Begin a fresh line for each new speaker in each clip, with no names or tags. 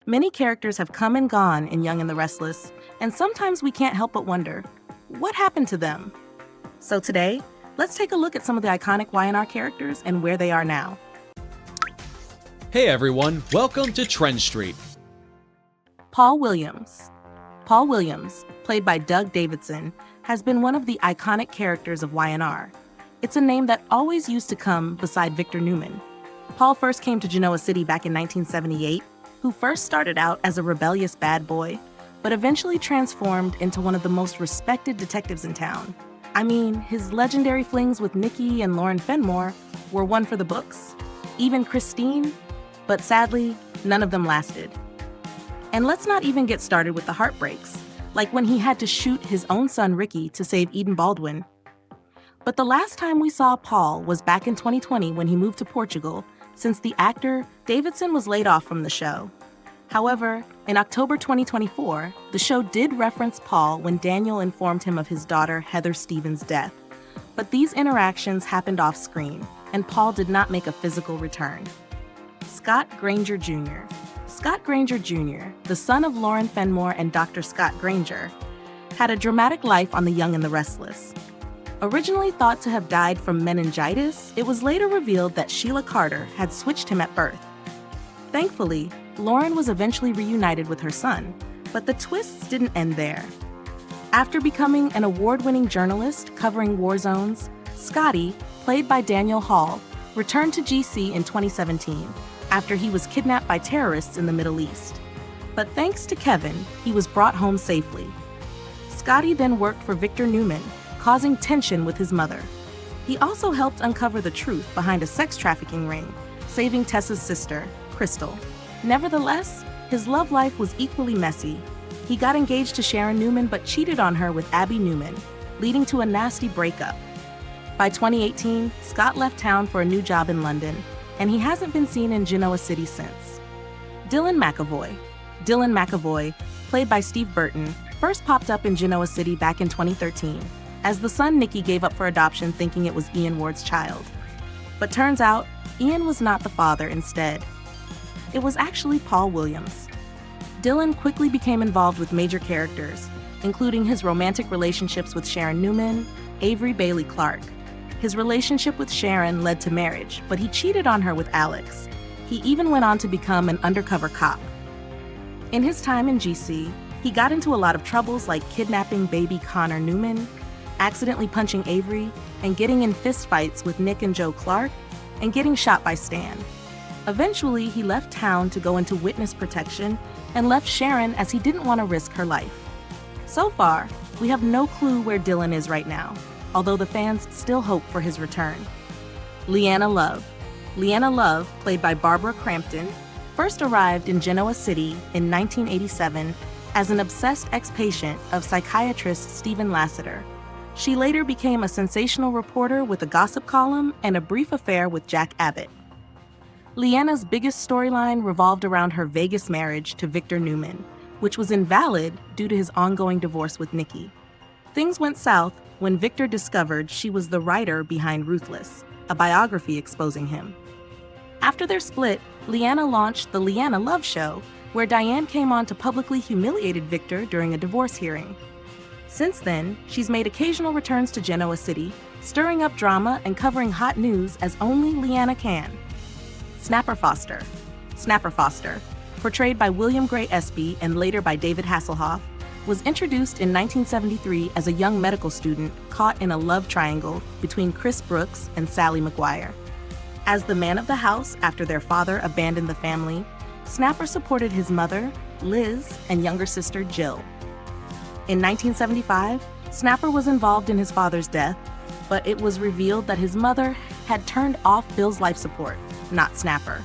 Many characters have come and gone in Young and the Restless, and sometimes we can't help but wonder, what happened to them? So today, let's take a look at some of the iconic Y&R characters and where they are now.
Hey everyone, welcome to TrendStreet.
Paul Williams. Paul Williams, played by Doug Davidson, has been one of the iconic characters of Y&R. It's a name that always used to come beside Victor Newman. Paul first came to Genoa City back in 1978, who first started out as a rebellious bad boy, but eventually transformed into one of the most respected detectives in town. I mean, his legendary flings with Nikki and Lauren Fenmore were one for the books, even Christine, but sadly, none of them lasted. And let's not even get started with the heartbreaks, like when he had to shoot his own son Ricky to save Eden Baldwin. But the last time we saw Paul was back in 2020 when he moved to Portugal, since the actor Davidson was laid off from the show. However, in October 2024, the show did reference Paul when Daniel informed him of his daughter Heather Stevens' death. But these interactions happened off-screen, and Paul did not make a physical return. Scott Granger Jr. Scott Granger Jr., the son of Lauren Fenmore and Dr. Scott Granger, had a dramatic life on the Young and the Restless. Originally thought to have died from meningitis, it was later revealed that Sheila Carter had switched him at birth. Thankfully, Lauren was eventually reunited with her son, but the twists didn't end there. After becoming an award-winning journalist covering war zones, Scotty, played by Daniel Hall, returned to GC in 2017 after he was kidnapped by terrorists in the Middle East. But thanks to Kevin, he was brought home safely. Scotty then worked for Victor Newman, causing tension with his mother. He also helped uncover the truth behind a sex trafficking ring, saving Tessa's sister, Crystal. Nevertheless, his love life was equally messy. He got engaged to Sharon Newman but cheated on her with Abby Newman, leading to a nasty breakup. By 2018, Scott left town for a new job in London, and he hasn't been seen in Genoa City since. Dylan McAvoy. Dylan McAvoy, played by Steve Burton, first popped up in Genoa City back in 2013, as the son Nikki gave up for adoption thinking it was Ian Ward's child. But turns out, Ian was not the father instead. It was actually Paul Williams. Dylan quickly became involved with major characters, including his romantic relationships with Sharon Newman, Avery Bailey Clark. His relationship with Sharon led to marriage, but he cheated on her with Alex. He even went on to become an undercover cop. In his time in GC, he got into a lot of troubles like kidnapping baby Connor Newman, accidentally punching Avery, and getting in fistfights with Nick and Joe Clark, and getting shot by Stan. Eventually, he left town to go into witness protection and left Sharon as he didn't want to risk her life. So far, we have no clue where Dylan is right now, although the fans still hope for his return. Leanna Love. Leanna Love, played by Barbara Crampton, first arrived in Genoa City in 1987 as an obsessed ex-patient of psychiatrist Stephen Lasseter. She later became a sensational reporter with a gossip column and a brief affair with Jack Abbott. Leanna's biggest storyline revolved around her Vegas marriage to Victor Newman, which was invalid due to his ongoing divorce with Nikki. Things went south when Victor discovered she was the writer behind Ruthless, a biography exposing him. After their split, Leanna launched the Leanna Love Show, where Diane came on to publicly humiliated Victor during a divorce hearing. Since then, she's made occasional returns to Genoa City, stirring up drama and covering hot news as only Leanna can. Snapper Foster. Snapper Foster, portrayed by William Gray Espy and later by David Hasselhoff, was introduced in 1973 as a young medical student caught in a love triangle between Chris Brooks and Sally McGuire. As the man of the house after their father abandoned the family, Snapper supported his mother, Liz, and younger sister, Jill. In 1975, Snapper was involved in his father's death, but it was revealed that his mother had turned off Bill's life support, not Snapper.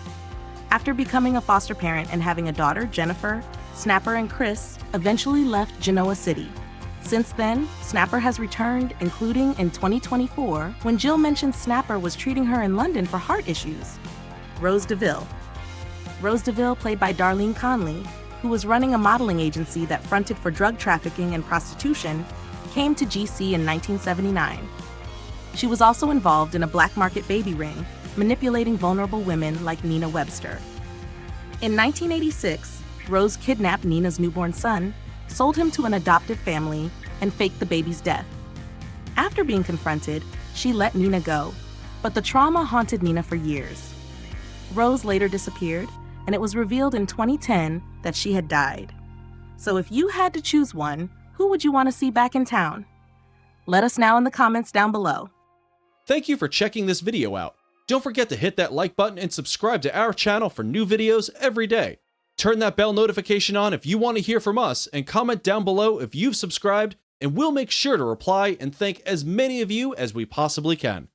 After becoming a foster parent and having a daughter, Jennifer, Snapper and Chris eventually left Genoa City. Since then, Snapper has returned, including in 2024, when Jill mentioned Snapper was treating her in London for heart issues. Rose DeVille. Rose DeVille, played by Darlene Conley, who was running a modeling agency that fronted for drug trafficking and prostitution, came to GC in 1979. She was also involved in a black market baby ring, manipulating vulnerable women like Nina Webster. In 1986, Rose kidnapped Nina's newborn son, sold him to an adoptive family, and faked the baby's death. After being confronted, she let Nina go, but the trauma haunted Nina for years. Rose later disappeared, and it was revealed in 2010 that she had died. So if you had to choose one, who would you want to see back in town? Let us know in the comments down below.
Thank you for checking this video out. Don't forget to hit that like button and subscribe to our channel for new videos every day. Turn that bell notification on if you want to hear from us, and comment down below if you've subscribed, and we'll make sure to reply and thank as many of you as we possibly can.